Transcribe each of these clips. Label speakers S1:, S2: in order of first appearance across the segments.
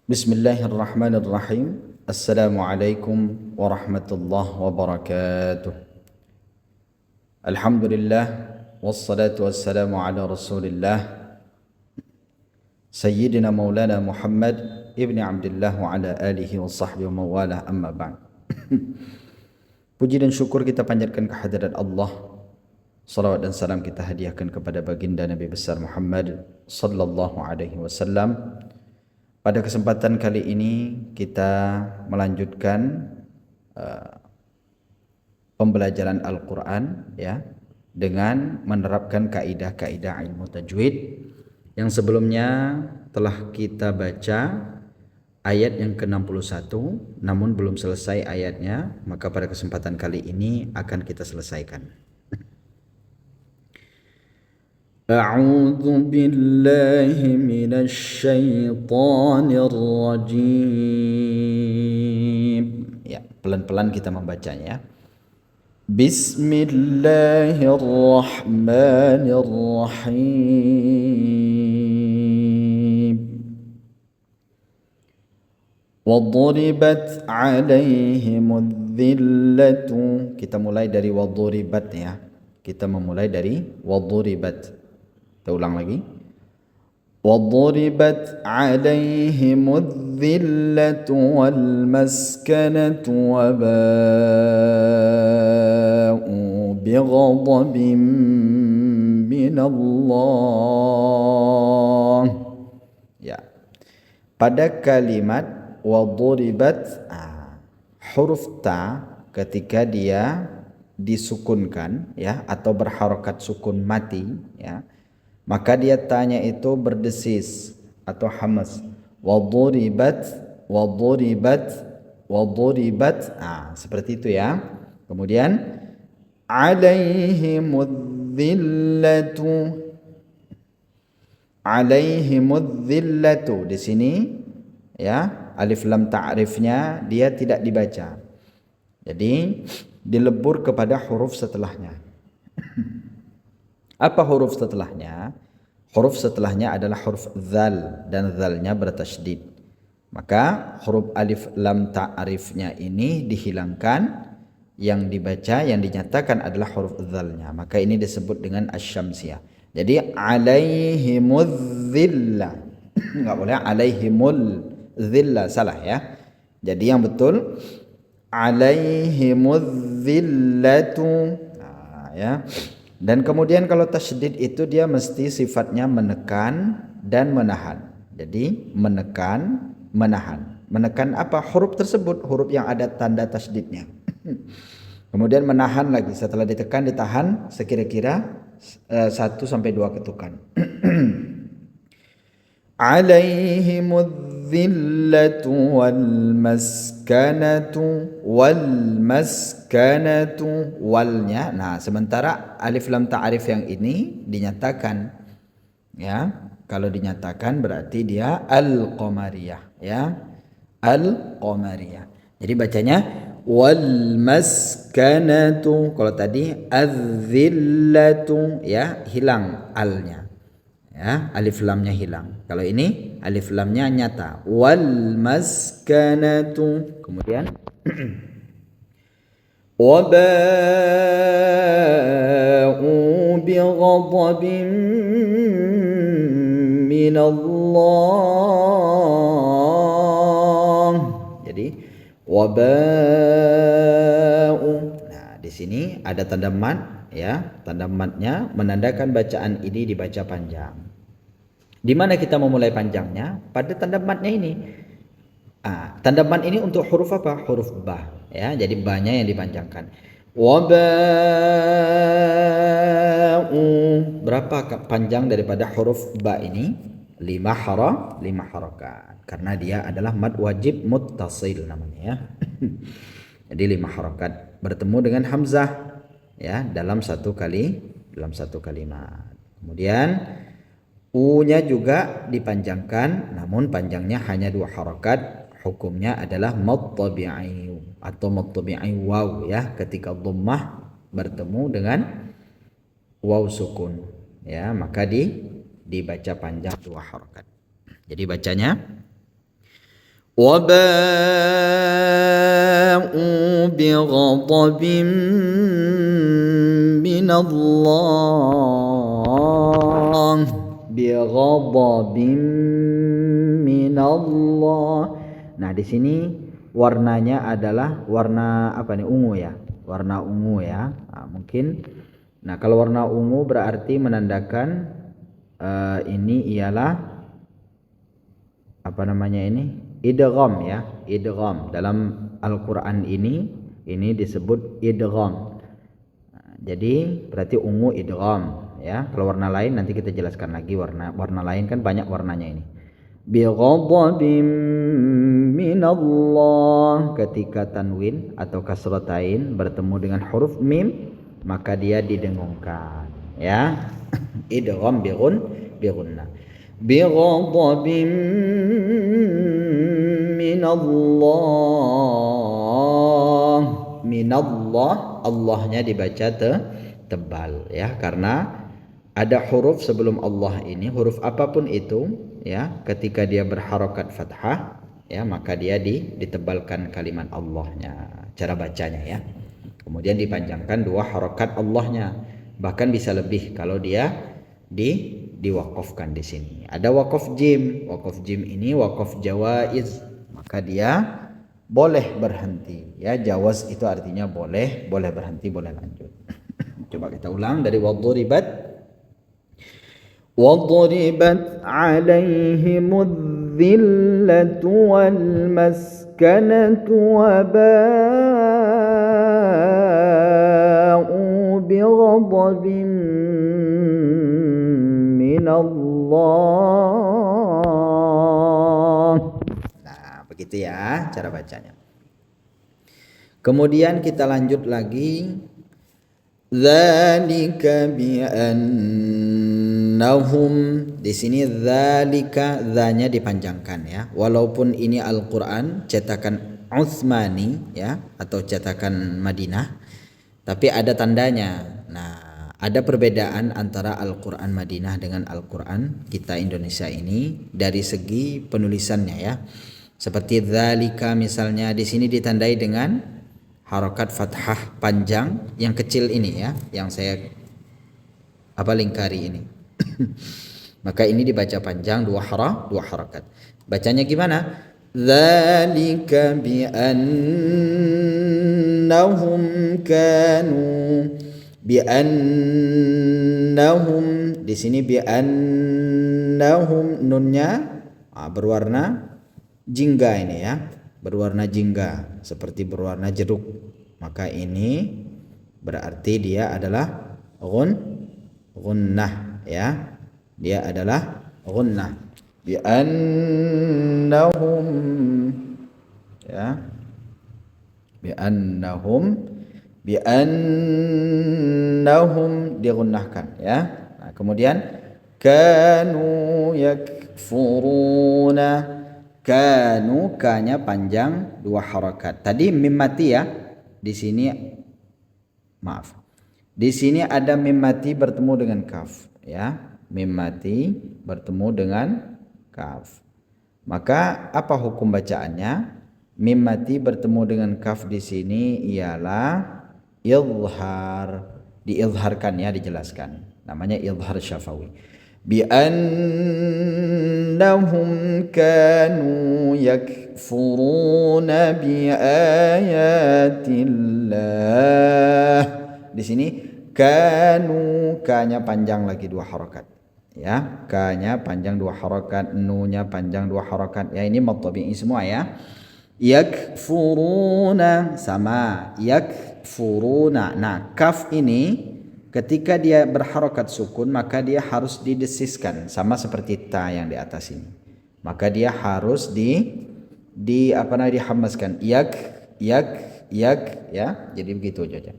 S1: Bismillahirrahmanirrahim. Assalamualaikum warahmatullahi wabarakatuh. Alhamdulillah wassalatu wassalamu ala Rasulillah Sayyidina Maulana Muhammad ibni Abdullah wa ala alihi wa sahbihi wa mawalah, amma ba'd. Puji dan syukur kita panjatkan kehadirat Allah. Salawat dan salam kita hadiahkan kepada baginda Nabi besar Muhammad sallallahu alaihi wasallam. Pada kesempatan kali ini kita melanjutkan pembelajaran Al-Quran ya, dengan menerapkan kaidah-kaidah ilmu tajwid yang sebelumnya telah kita baca ayat yang ke-61 namun belum selesai ayatnya, maka pada kesempatan kali ini akan kita selesaikan. أعوذ بالله من الشيطان الرجيم. Ya, pelan-pelan kita membacanya. Bismillahirrahmanirrahim. وضربت عليهم الذلة. Kita mulai dari waduribat ya. Kita memulai dari waduribat. Kita ulang lagi. وضربت عليهم الذلة والمسكنة وباءوا بغضب من الله. Ya. Pada kalimat وضربت huruf ta ketika dia disukunkan ya atau berharokat sukun mati ya, maka dia tanya itu berdesis atau hamas. Waduribat seperti itu ya. Kemudian alaihimudzillatu di sini ya, alif lam ta'rifnya dia tidak dibaca. Jadi dilebur kepada huruf setelahnya. Apa huruf setelahnya? Huruf setelahnya adalah huruf dzal dan dzalnya bertasydid. Maka huruf alif lam ta'rifnya ini dihilangkan, yang dibaca yang dinyatakan adalah huruf dzalnya. Maka ini disebut dengan asy-syamsiyah. Jadi alaihimudzillah. Enggak boleh alaihimul dzillah, salah ya. Jadi yang betul alaihimudzillatu. Nah, ya. Dan kemudian kalau tasydid itu dia mesti sifatnya menekan dan menahan. Jadi menekan, menahan. Menekan apa? Huruf tersebut, huruf yang ada tanda tasydidnya. Kemudian menahan lagi, setelah ditekan ditahan sekira-kira 1 sampai 2 ketukan. Alaihimudzillatu wal maskanatu walnya. Nah, sementara alif lam ta'rif yang ini dinyatakan ya. Kalau dinyatakan berarti dia al-qamariyah ya. Al-qamariyah. Jadi bacanya wal maskanatu. Kalau tadi az-zillatu ya, hilang alnya. Ya, alif lamnya hilang. Kalau ini alif lamnya nyata. Wal maskanatu. Kemudian waba'u bighadabin minallah. Jadi waba'u. Nah, di sini ada tanda mat ya. Tanda matnya menandakan bacaan ini dibaca panjang. Di mana kita memulai panjangnya? Pada tanda matnya ini. Tanda mat ini untuk huruf apa? Huruf ba ya. Jadi ba-nya yang dipanjangkan. Waba'u. Berapa panjang daripada huruf ba ini? 5 harakat. Karena dia adalah mad wajib muttasil namanya ya. Jadi 5 harakat bertemu dengan hamzah ya dalam satu kalimat. Kemudian U-nya juga dipanjangkan, namun panjangnya hanya 2 harakat. Hukumnya adalah mad tabi'i atau mad tabi'i waw ya, ketika dhammah bertemu dengan waw sukun ya, maka dibaca panjang 2 harakat. Jadi bacanya وباءوا بغضب من الله بغضب من الله. Nah, di sini warnanya adalah warna apa nih? Ungu ya. Warna ungu ya. Nah, mungkin kalau warna ungu berarti menandakan ini ialah apa namanya ini? Idgham ya. Idgham dalam Al-Qur'an ini disebut idgham. Nah, jadi berarti ungu idgham ya. Kalau warna lain nanti kita jelaskan lagi, warna lain kan banyak warnanya ini. Bi ghadabim minallah, ketika tanwin atau kasratain bertemu dengan huruf mim maka dia didengungkan ya. Idgham bi gunnah. Bi ghadabim minallah, Allahnya dibaca tebal ya, karena ada huruf sebelum Allah ini, huruf apapun itu ya, ketika dia berharokat fathah ya, maka dia ditebalkan kalimat Allahnya, cara bacanya ya. Kemudian dipanjangkan dua harokat Allahnya, bahkan bisa lebih kalau dia diwakafkan di sini. Ada wakaf jim. Wakaf jim ini wakaf jawaiz, maka dia boleh berhenti ya. Jawaz itu artinya boleh berhenti, boleh lanjut. Coba kita ulang dari وضربت عليهم الذلة والمسكنة وباءوا بغضب من الله. Nah, begitu ya cara bacanya. Kemudian kita lanjut lagi. Dzalika bi'annahum, di sini dzalika, dzanya dipanjangkan ya. Walaupun ini Al-Qur'an cetakan Utsmani ya, atau cetakan Madinah, tapi ada tandanya. Nah, ada perbedaan antara Al-Qur'an Madinah dengan Al-Qur'an kita Indonesia ini dari segi penulisannya ya. Seperti dzalika misalnya di sini ditandai dengan harokat fathah panjang yang kecil ini ya, yang saya lingkari ini. Maka ini dibaca panjang dua harokat. Bacanya gimana? Dzalika bi annahum kanu, bi annahum, di sini bi annahum nunnya berwarna jingga ini ya, berwarna jingga seperti berwarna jeruk, maka ini berarti dia adalah gunnah ya, dia adalah gunnah. Bi annahum ya, bi annahum digunnahkan ya. Nah, kemudian kanu yakfuruna, kanu, kanya panjang dua harakat. Tadi mim mati ya. Di sini maaf. Di sini ada mim mati bertemu dengan kaf ya. Mim mati bertemu dengan kaf. Maka apa hukum bacaannya? Mim mati bertemu dengan kaf di sini ialah izhar, diizharkan ya, dijelaskan. Namanya izhar syafawi. Bi annahum kanu yakfuruna bi ayatillah. Di sini kanu, kanya panjang lagi dua harakat ya, kanya panjang dua harakat, nunya panjang dua harakat ya. Ini mad tabi'i semua ya. Yakfuruna sama yakfuruna. Nah, kaf ini ketika dia berharokat sukun maka dia harus didesiskan sama seperti ta yang di atas ini. Maka dia harus dihamaskan. Yak ya. Jadi begitu aja.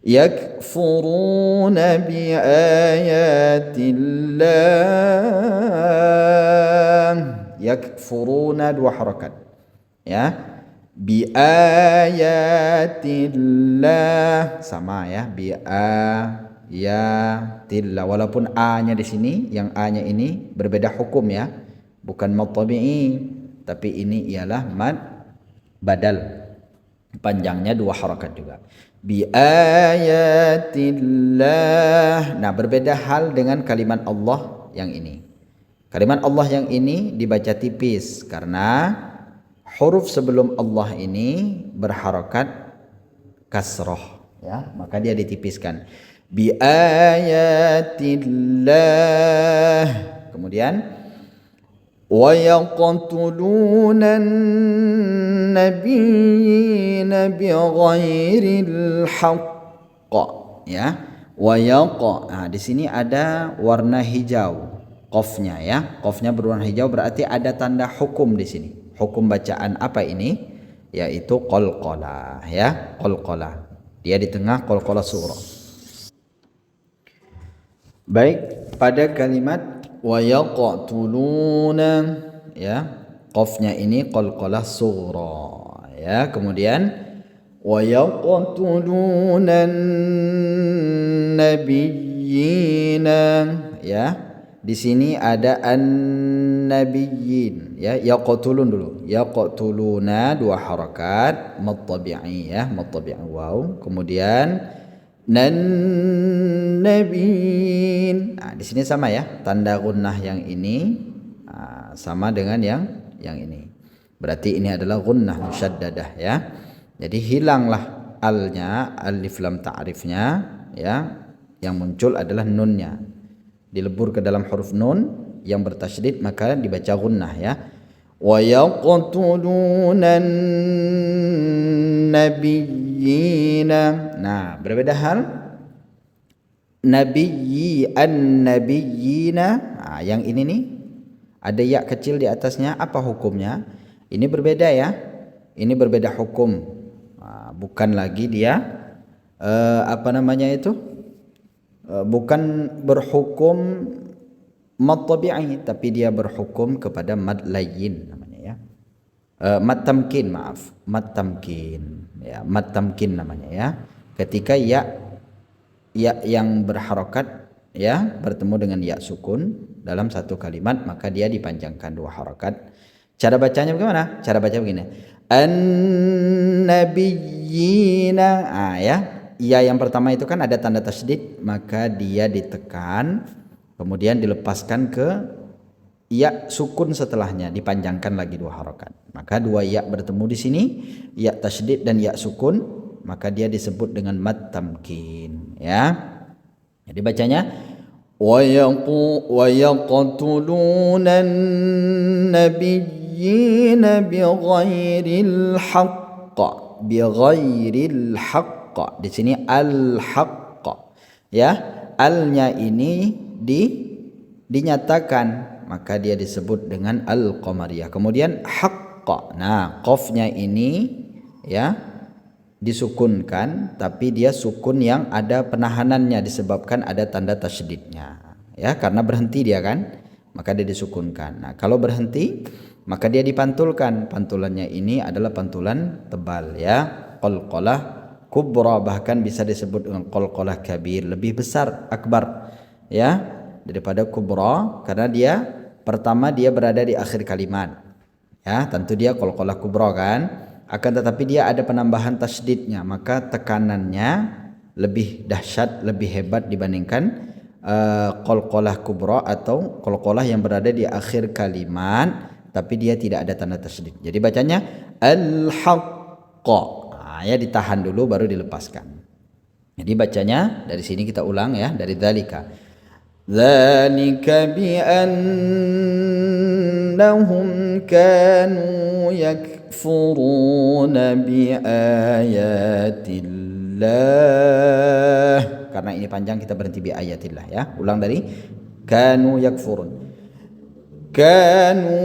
S1: Yakfuruna bi ayatillah. Yakfuruna dua harakat. Ya. Bi ayatillah sama ya, bi ayatillah, walaupun a-nya di sini, yang a-nya ini berbeda hukum ya, bukan mad tabi'i. tapi ini ialah mad badal, panjangnya 2 harakat juga. Bi ayatillah. Nah, berbeda hal dengan kalimat Allah yang ini. Kalimat Allah yang ini dibaca tipis karena huruf sebelum Allah ini berharakat kasroh, ya, maka dia ditipiskan. Bi ayatillah. Kemudian wa yaqtuluna an-nabiyina bighairil haqq, ya. Wa nah, di sini ada warna hijau qafnya, ya. Qafnya berwarna hijau berarti ada tanda hukum di sini. Hukum bacaan apa ini? Yaitu qalqalah, ya, qalqalah. Dia di tengah qalqalah surah. Baik, pada kalimat wa yaqtuluna, ya, qafnya ini qalqalah surah, ya. Kemudian wa yaqtuluna nabiyina, ya. Di sini ada an-nabiyyin, ya. Yaqtulun dulu, yaqtuluna 2 harakat mad tabi'i, ya, mad tabi'i waw. Kemudian nan nabiyyin. Nah, di sini sama, ya, tanda gunnah yang ini sama dengan yang ini. Berarti ini adalah gunnah musyaddadah, ya. Jadi hilanglah alnya, alif lam ta'rifnya, ya. Yang muncul adalah nunnya. Dilebur ke dalam huruf nun yang bertasydid maka dibaca gunnah, ya. Wa yaqtuluna nabiyyina. Nah, berbeda hal nabiyyi an-nabiyyina. Nah, yang ini nih ada ya kecil di atasnya, apa hukumnya? Ini berbeda, ya. Ini berbeda hukum. Nah, bukan lagi dia apa namanya itu? Bukan berhukum mad tabi'i, tapi dia berhukum kepada mad layyin namanya, ya. Mad tamkin, maaf, mad tamkin, ya, mad tamkin namanya, ya. Ketika ya yang berharokat, ya, bertemu dengan ya sukun dalam satu kalimat maka dia dipanjangkan 2 harakat. Cara bacanya bagaimana? Cara baca begini, an-nabiyyina, ya. Ya yang pertama itu kan ada tanda tasydid, maka dia ditekan kemudian dilepaskan ke ya sukun setelahnya, dipanjangkan lagi 2 harakat. Maka 2 ya bertemu di sini, ya tasydid dan ya sukun, maka dia disebut dengan mad tamkin, ya. Jadi bacanya wa yaqtuluna an-nabiyyina bighairil haqq, bighairil haqq. Di sini al-haqq, ya. Alnya ini dinyatakan maka dia disebut dengan al-qamariyah. Kemudian haqq. Nah, qafnya ini, ya, disukunkan tapi dia sukun yang ada penahanannya disebabkan ada tanda tasydidnya, ya, karena berhenti dia kan, maka dia disukunkan. Nah, kalau berhenti maka dia dipantulkan. Pantulannya ini adalah pantulan tebal, ya, qalqalah kubra, bahkan bisa disebut dengan qalqalah kabir, lebih besar, akbar, ya, daripada kubra karena dia pertama dia berada di akhir kalimat, ya. Tentu dia qalqalah kubra kan, akan tetapi dia ada penambahan tasydidnya, maka tekanannya lebih dahsyat, lebih hebat dibandingkan qalqalah kubra atau qalqalah yang berada di akhir kalimat tapi dia tidak ada tanda tasydid. Jadi bacanya al-haqq. Ya, ditahan dulu baru dilepaskan. Jadi bacanya dari sini kita ulang, ya, dari dzalika. Dzalika bi annahum kanu yakfuruna bi ayatillah. Karena ini panjang kita berhenti bi ayatillah, ya. Ulang dari kanu yakfurun. Kanu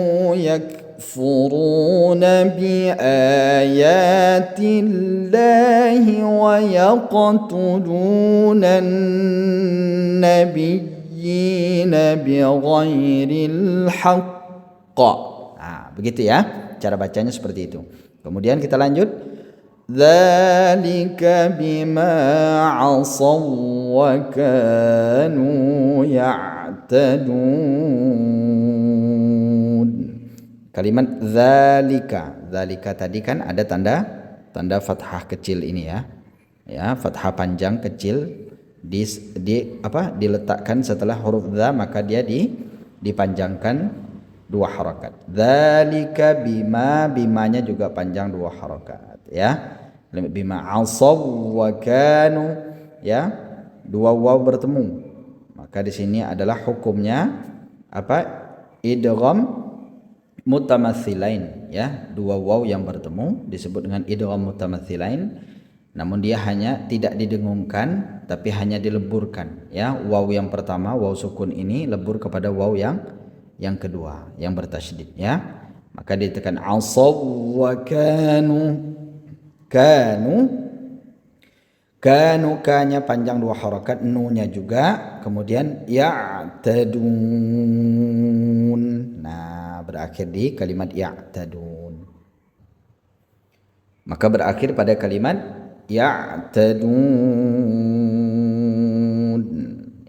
S1: يكفرون بآيات الله ويقتلون النبيين بغير الحق. Nah, begitu, ya. Cara bacanya seperti itu. Kemudian kita lanjut. Dzalika bima 'asaw wa kanu ya'tadun. Kalimat zalika. Zalika tadi kan ada tanda fathah kecil ini ya. Ya, fathah panjang kecil diletakkan setelah huruf za, maka dia dipanjangkan 2 harakat. Zalika bimanya juga panjang 2 harakat ya. Bima asaw wa kanu ya, 2 waw bertemu. Maka di sini adalah hukumnya idgham mutamatsilain ya, 2 waw yang bertemu disebut dengan idgham mutamatsilain, namun dia hanya tidak didengungkan tapi hanya dileburkan ya. Waw yang pertama, waw sukun ini lebur kepada waw yang kedua yang bertasydid ya. Maka ditekan asaw wa kanu. Kanu kanya panjang 2 harakat, nunya juga, kemudian ya'tadun. Nah, berakhir di kalimat ya'tadun. Maka berakhir pada kalimat ya'tadun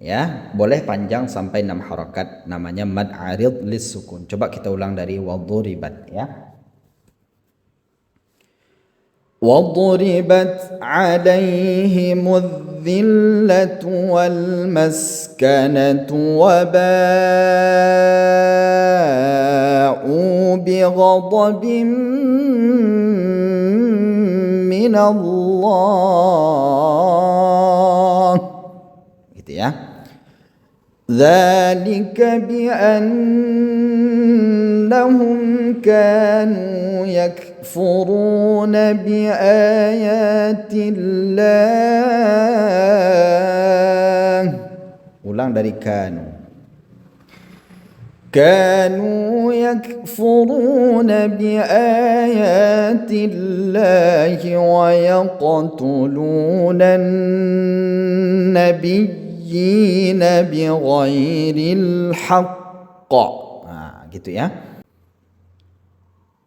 S1: ya. Boleh panjang sampai 6 harakat, namanya mad arid lis sukun. Coba kita ulang dari wadhuribat ya. وضربت عليهم الذلة والمسكنة وباءوا بغضب من الله gitu ya. ذلك بأنهم كانوا يكفرون بآيات الله. Ulang dari كانوا يكفرون بآيات الله ويقتلون النبيين بغير الحق. Nah, gitu ya.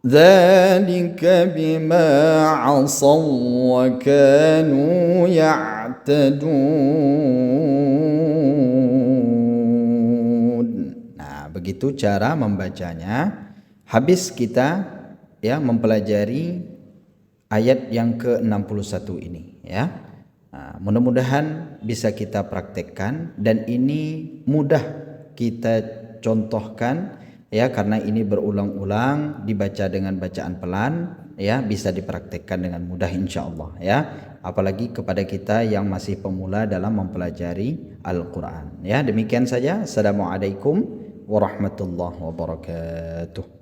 S1: ذلك بما عصوا وكانوا يعتدون. Nah, begitu cara membacanya. Habis kita ya mempelajari ayat yang ke-61 ini ya. Nah, mudah-mudahan bisa kita praktekkan dan ini mudah kita contohkan ya, karena ini berulang-ulang dibaca dengan bacaan pelan ya, bisa dipraktekkan dengan mudah insyaallah ya, apalagi kepada kita yang masih pemula dalam mempelajari Al-Qur'an ya. Demikian saja. Assalamualaikum warahmatullahi wabarakatuh.